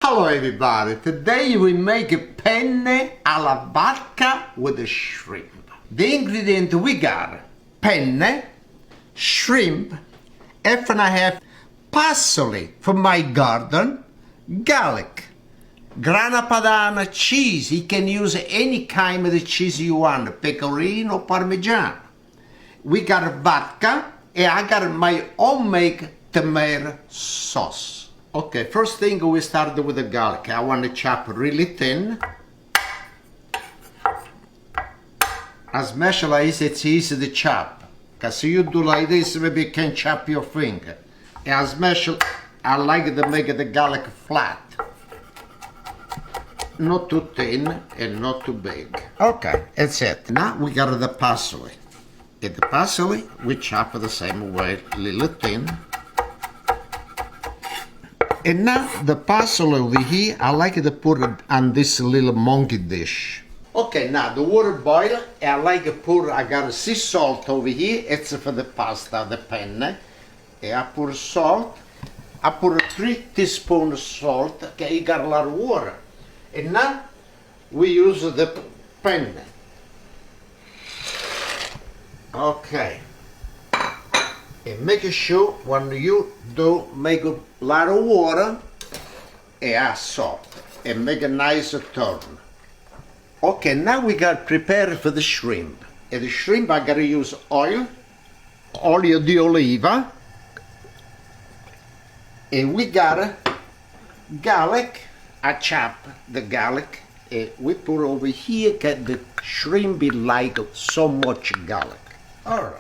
Hello everybody, today we make a penne alla vodka with a shrimp. The ingredient we got: penne, shrimp, half parsley from my garden, garlic, Grana Padano cheese. You can use any kind of the cheese you want, pecorino or parmesan. We got vodka and I got my homemade tomato sauce. Okay, first thing we start with the garlic. I want to chop really thin. As much as it's easy to chop. Because you do like this, maybe you can chop your finger. As much I like to make the garlic flat. Not too thin and not too big. Okay, that's it. Now we got the parsley. And the parsley we chop the same way, a little thin. And now the parsley over here, I like to put it on this little monkey dish. Okay, now the water boil, I like to put, I got sea salt over here, it's for the pasta, the penne. And I put salt, I put 3 teaspoons of salt, okay, you got a lot of water. And now we use the penne. Okay. And make sure when you do make a lot of water and add salt and make a nice turn. Okay, now we got prepared for the shrimp. And the shrimp I gotta use oil di oliva, and we got garlic. I chop the garlic and we put over here because the shrimp be like so much garlic. All right.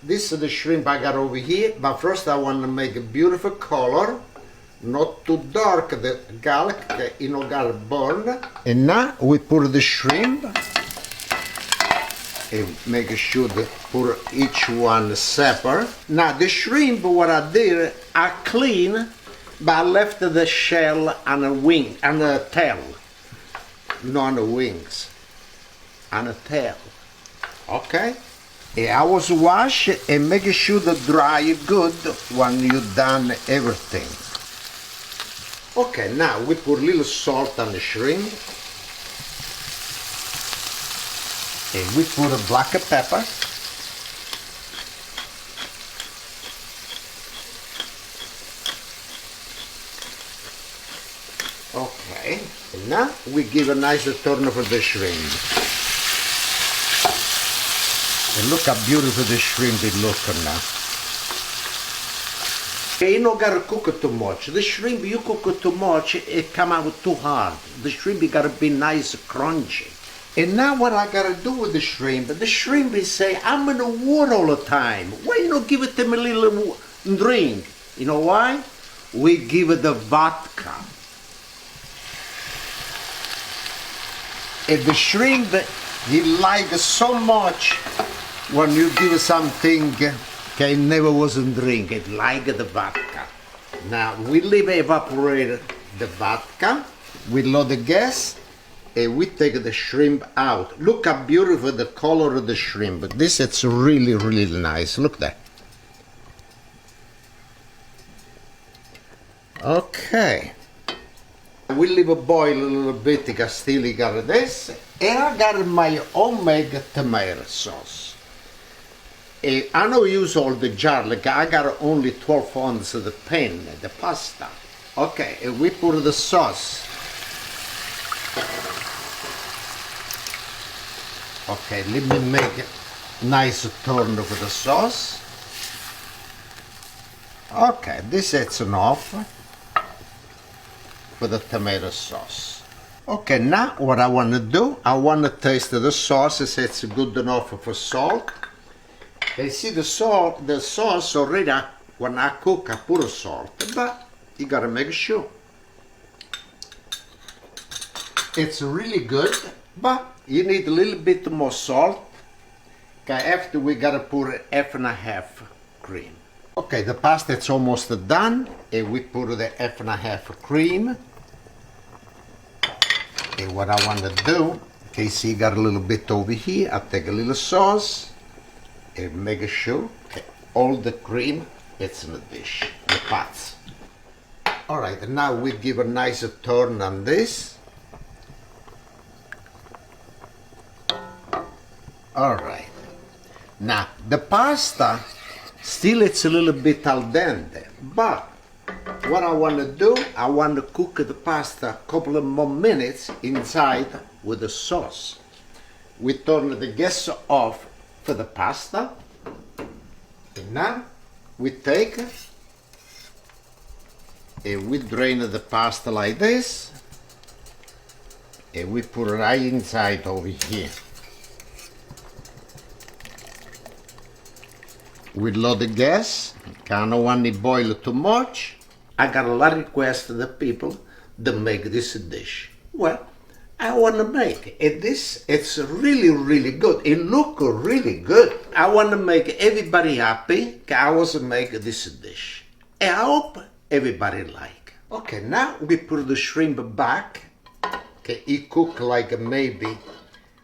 This is the shrimp I got over here, but first I want to make a beautiful color, not too dark the garlic, you know, gotta burn. And now we put the shrimp and make sure to put each one separate. Now the shrimp, what I did, I clean, but I left the shell on the wing, on the tail, not on the wings, on the tail. Okay? And I was wash and make sure to dry good when you done everything. Okay, now we put a little salt on the shrimp. And we put a black pepper. Okay, and now we give a nice turn for the shrimp. And look how beautiful the shrimp is looking now. You don't gotta cook it too much. The shrimp, you cook it too much, it come out too hard. The shrimp gotta be nice, crunchy. And now what I gotta do with the shrimp is say, I'm in the water all the time. Why you don't give it them a little drink? You know why? We give it the vodka. And the shrimp, he likes so much. When you give something, okay, never wasn't drink it, like the vodka. Now we leave evaporate the vodka, we lower the gas, and we take the shrimp out. Look how beautiful the color of the shrimp. This it's really, really nice. Look there. Okay. We leave it boil a little bit because still you got this. And I got my homemade tomato sauce. I don't use all the garlic, I got only 12 ounces of the penne, the pasta. Okay, and we put the sauce. Okay, let me make a nice turn for the sauce. Okay, this is enough for the tomato sauce. Okay, now what I want to do, I want to taste the sauce, if it's good enough for salt. You see the sauce already, when I cook I put salt, but you gotta make sure. It's really good, but you need a little bit more salt. Okay, after we gotta put half cream. Okay, the pasta is almost done, and we put the half cream. And what I want to do, okay, see, you got a little bit over here, I take a little sauce. And make sure all the cream it's in the dish, the pots. All right, now we give a nice turn on this. All right. Now, the pasta, still it's a little bit al dente, but what I want to do, I want to cook the pasta a couple of more minutes inside with the sauce. We turn the gas off for the pasta, and now we take and we drain the pasta like this, and we put it right inside over here. We load the gas, I don't want it boil too much. I got a lot of requests to the people to make this dish. Well, I want to make it. It's really, really good. It looks really good. I want to make everybody happy. I was make this dish. And I hope everybody like. Okay, now we put the shrimp back. Okay, it cook like maybe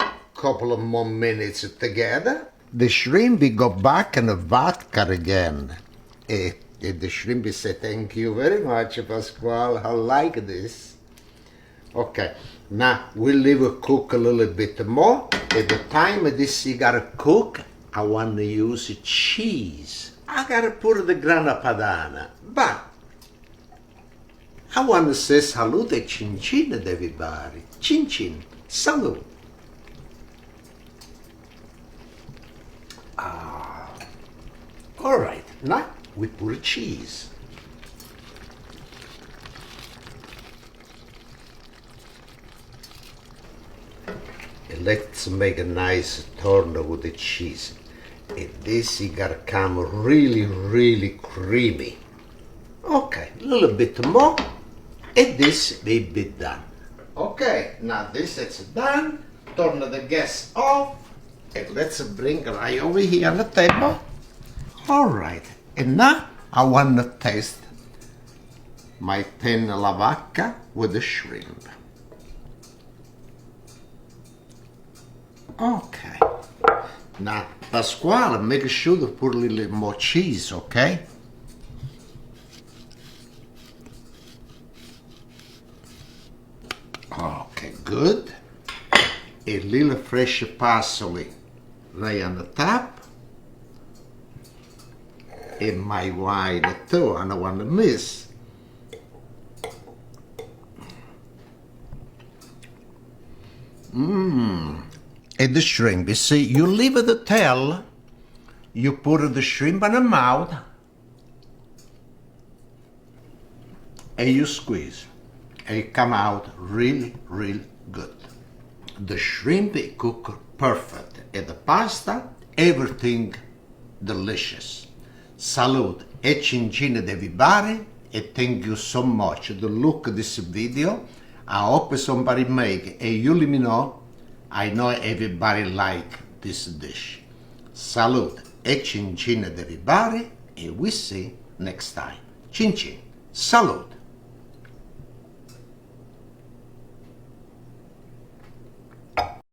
a couple of more minutes together. The shrimp we go back in the vodka again. The shrimp said, thank you very much, Pasquale. I like this. Okay, now we'll leave it cook a little bit more. At the time this you gotta cook, I want to use cheese. I gotta put the Grana Padano, but I want to say salute e cin cin ad everybody. Cin cin, salute. All right, now we put cheese. And let's make a nice turn with the cheese. And this is gonna come really, really creamy. Okay, a little bit more, and this will be done. Okay, now this is done. Turn the gas off, and let's bring it right over here on the table. All right, and now I want to taste my penne alla vacca with the shrimp. Okay. Now, Pasquale, make sure to put a little more cheese, okay? Okay, good. A little fresh parsley right on the top. And my wine too, I don't want to miss. And the shrimp, you see, you leave the tail, you put the shrimp in the mouth, and you squeeze, and it come out really, really good. The shrimp cook perfect, and the pasta, everything delicious. Salute e cin cin ad everybody, and thank you so much to look at this video. I hope somebody make, and you let me know. I know everybody like this dish. Salute e cin cin ad everybody, and we see next time. Cin cin. Salute.